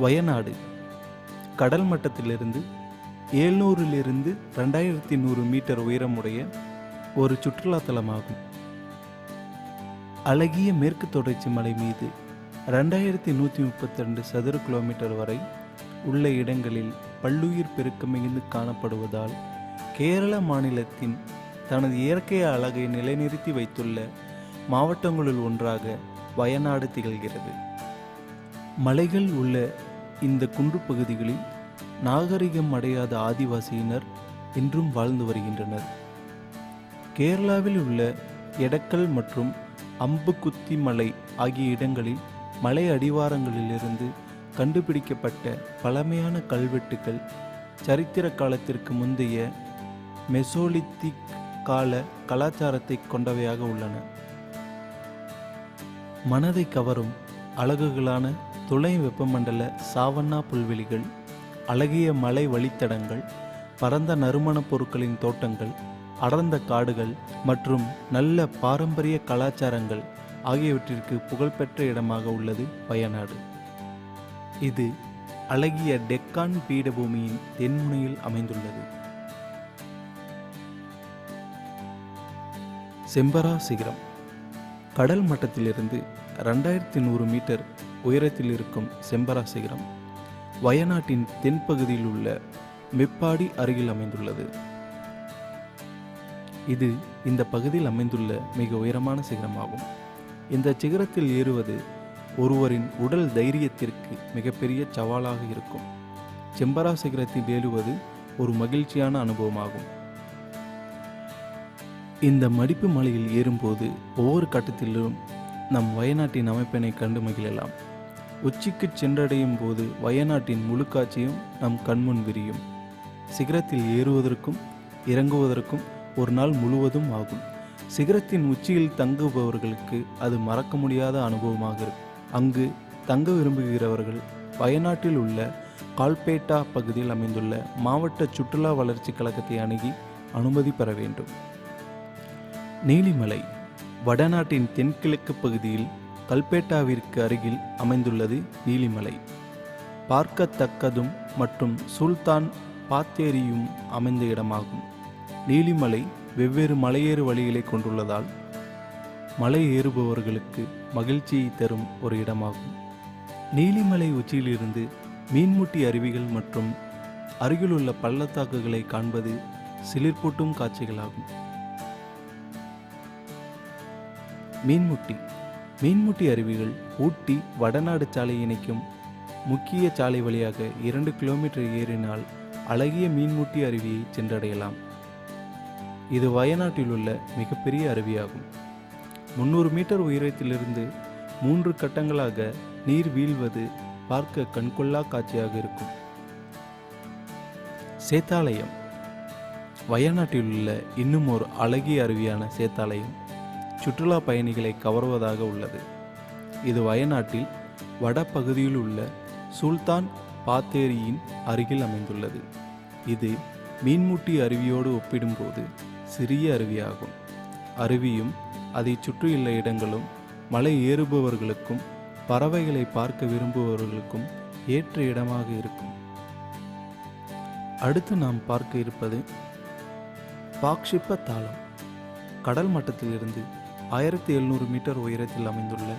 வயநாடு கடல் மட்டத்திலிருந்து 700 2100 மீட்டர் உயரமுடைய ஒரு சுற்றுலா தலமாகும். அழகிய மேற்கு தொடர்ச்சி மலை மீது 2132 சதுர கிலோமீட்டர் வரை உள்ள இடங்களில் பல்லுயிர் பெருக்கம் மிகுந்து காணப்படுவதால் கேரள மாநிலத்தின் தனது இயற்கை அழகை நிலைநிறுத்தி வைத்துள்ள மாவட்டங்களுள் ஒன்றாக வயநாடு திகழ்கிறது. மலைகள் உள்ள இந்த குன்று பகுதிகளில் நாகரிகம் அடையாத ஆதிவாசியினர் இன்றும் வாழ்ந்து வருகின்றனர். கேரளாவில் உள்ள எடக்கல் மற்றும் அம்புகுத்தி மலை ஆகிய இடங்களில் மலை அடிவாரங்களிலிருந்து கண்டுபிடிக்கப்பட்ட பழமையான கல்வெட்டுக்கள் சரித்திர காலத்திற்கு முந்தைய மெசோலித்திக் கால கலாச்சாரத்தை கொண்டவையாக உள்ளன. மனதை கவரும் அழகுகளான துணை வெப்பமண்டல சாவன்னா புல்வெளிகள், அழகிய மலை வழித்தடங்கள், பரந்த நறுமணப் பொருட்களின் தோட்டங்கள், அடர்ந்த காடுகள் மற்றும் நல்ல பாரம்பரிய கலாச்சாரங்கள் ஆகியவற்றிற்கு புகழ்பெற்ற இடமாக உள்ளது வயநாடு. இது அழகிய டெக்கான் பீடபூமியின் தென்முனையில் அமைந்துள்ளது. செம்பரா சிகரம் கடல் மட்டத்திலிருந்து 2100 மீட்டர் உயரத்தில் இருக்கும் செம்பரா சிகரம் வயநாட்டின் தென்பகுதியில் உள்ள மெப்பாடி அருகில் அமைந்துள்ளது. இது இந்த பகுதியில் அமைந்துள்ள மிக உயரமான சிகரமாகும். இந்த சிகரத்தில் ஏறுவது ஒருவரின் உடல் தைரியத்திற்கு மிகப்பெரிய சவாலாக இருக்கும். செம்பரா சிகரத்தில் ஏறுவது ஒரு மகிழ்ச்சியான அனுபவமாகும். இந்த மடிப்பு மலையில் ஏறும்போது ஒவ்வொரு கட்டத்திலும் நம் வயநாட்டின் அமைப்பினை கண்டு மகிழலாம். உச்சிக்கு சென்றடையும் போது வயநாட்டின் முழு காட்சியும் நம் கண்முன் விரியும். சிகரத்தில் ஏறுவதற்கும் இறங்குவதற்கும் ஒரு நாள் முழுவதும் ஆகும். சிகரத்தின் உச்சியில் தங்குபவர்களுக்கு அது மறக்க முடியாத அனுபவமாக இருக்கும். அங்கு தங்க விரும்புகிறவர்கள் வயநாட்டில் உள்ள கால்பேட்டா பகுதியில் அமைந்துள்ள மாவட்ட சுற்றுலா வளர்ச்சி கழகத்தை அணுகி அனுமதி பெற வேண்டும். நீலிமலை வடநாட்டின் தென்கிழக்கு பகுதியில் கல்பேட்டாவிற்கு அருகில் அமைந்துள்ளது. நீலிமலை பார்க்கத்தக்கதும் மற்றும் சுல்தான் பாத்தேரியும் அமைந்த இடமாகும். நீலிமலை வெவ்வேறு மலையேறு வழிகளை கொண்டுள்ளதால் மலை ஏறுபவர்களுக்கு மகிழ்ச்சியை தரும் ஒரு இடமாகும். நீலிமலை உச்சியிலிருந்து மீன்முட்டி அருவிகள் மற்றும் அருகிலுள்ள பள்ளத்தாக்குகளை காண்பது சிலிர்ப்பூட்டும் காட்சிகளாகும். மீன்முட்டி அருவிகள் ஊட்டி வடநாடு சாலை இணைக்கும் முக்கிய சாலை வழியாக 2 கிலோமீட்டர் ஏறினால் அழகிய மீன்முட்டி அருவியை சென்றடையலாம். இது வயநாட்டில் உள்ள மிகப்பெரிய அருவியாகும். 300 மீட்டர் உயரத்திலிருந்து 3 கட்டங்களாக நீர் வீழ்வது பார்க்க கண்கொள்ளா காட்சியாக இருக்கும். சேத்தாலயம் வயநாட்டில் உள்ள இன்னும் ஒரு அழகிய அருவியான சேத்தாலயம் சுற்றுலா பயணிகளை கவர்வதாக உள்ளது. இது வயநாட்டில் வடபகுதியில் உள்ள சுல்தான் பாத்தேரியின் அருகில் அமைந்துள்ளது. இது மீன்முட்டி அருவியோடு ஒப்பிடும்போது சிறிய அருவியாகும். அருவியும் அதை சுற்றியுள்ள இடங்களும் மலை ஏறுபவர்களுக்கும் பறவைகளை பார்க்க விரும்புபவர்களுக்கும் ஏற்ற இடமாக இருக்கும். அடுத்து நாம் பார்க்க இருப்பது பாக்ஷிப்ப தாளம். கடல் மட்டத்திலிருந்து 1700 மீட்டர் உயரத்தில் அமைந்துள்ள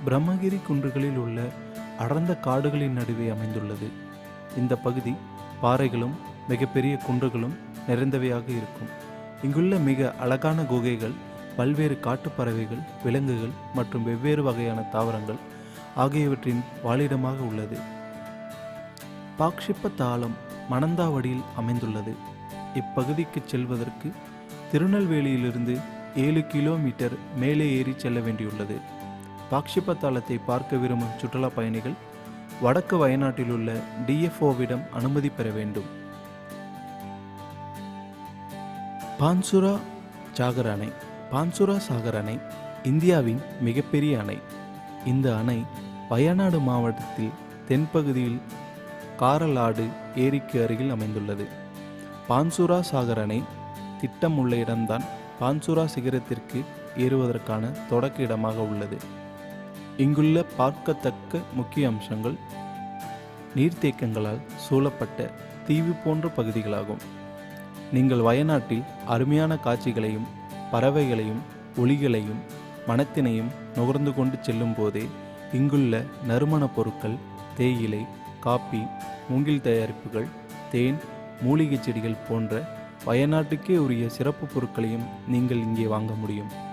பிரம்மகிரி குன்றுகளில் உள்ள அடர்ந்த காடுகளின் நடுவே அமைந்துள்ளது. இந்த பகுதி பாறைகளும் மிகப்பெரிய குன்றுகளும் நிறைந்தவையாக இருக்கும். இங்குள்ள மிக அழகான குகைகள், பல்வேறு காட்டுப்பறவைகள், விலங்குகள் மற்றும் வெவ்வேறு வகையான தாவரங்கள் ஆகியவற்றின் வாழிடமாக உள்ளது. பாக்ஷிப்ப தாளம் மணந்தாவடியில் அமைந்துள்ளது. இப்பகுதிக்கு செல்வதற்கு திருநெல்வேலியிலிருந்து 7 கிலோமீட்டர் மேலே ஏறி செல்ல வேண்டியுள்ளது. பாக்ஷிப்ப தாளத்தை பார்க்க விரும்பும் சுற்றுலா பயணிகள் வடக்கு வயநாட்டில் உள்ள DFOவிடம் அனுமதி பெற வேண்டும். பான்சுரா சாகர் அணை. பான்சுரா சாகர் அணை இந்தியாவின் மிகப்பெரிய அணை. இந்த அணை வயநாடு மாவட்டத்தில் தென்பகுதியில் காரலாடு ஏரிக்கு அருகில் அமைந்துள்ளது. பான்சுரா சாகர் அணை திட்டம் உள்ள இடம்தான் பான்சுரா சிகரத்திற்கு ஏறுவதற்கான தொடக்க இடமாக உள்ளது. இங்குள்ள பார்க்கத்தக்க முக்கிய அம்சங்கள்: நீர்த்தேக்கங்களால் சூழப்பட்ட தீவு போன்ற பகுதிகளாகும். நீங்கள் வயநாட்டில் அருமையான காட்சிகளையும் பறவைகளையும் ஒலிகளையும் மனத்தினையும் நுகர்ந்து கொண்டு செல்லும் போதே இங்குள்ள நறுமணப் பொருட்கள், தேயிலை, காப்பி, மூங்கில் தயாரிப்புகள், தேன், மூலிகைச் செடிகள் போன்ற வயநாட்டுக்கே உரிய சிறப்பு பொருட்களையும் நீங்கள் இங்கே வாங்க முடியும்.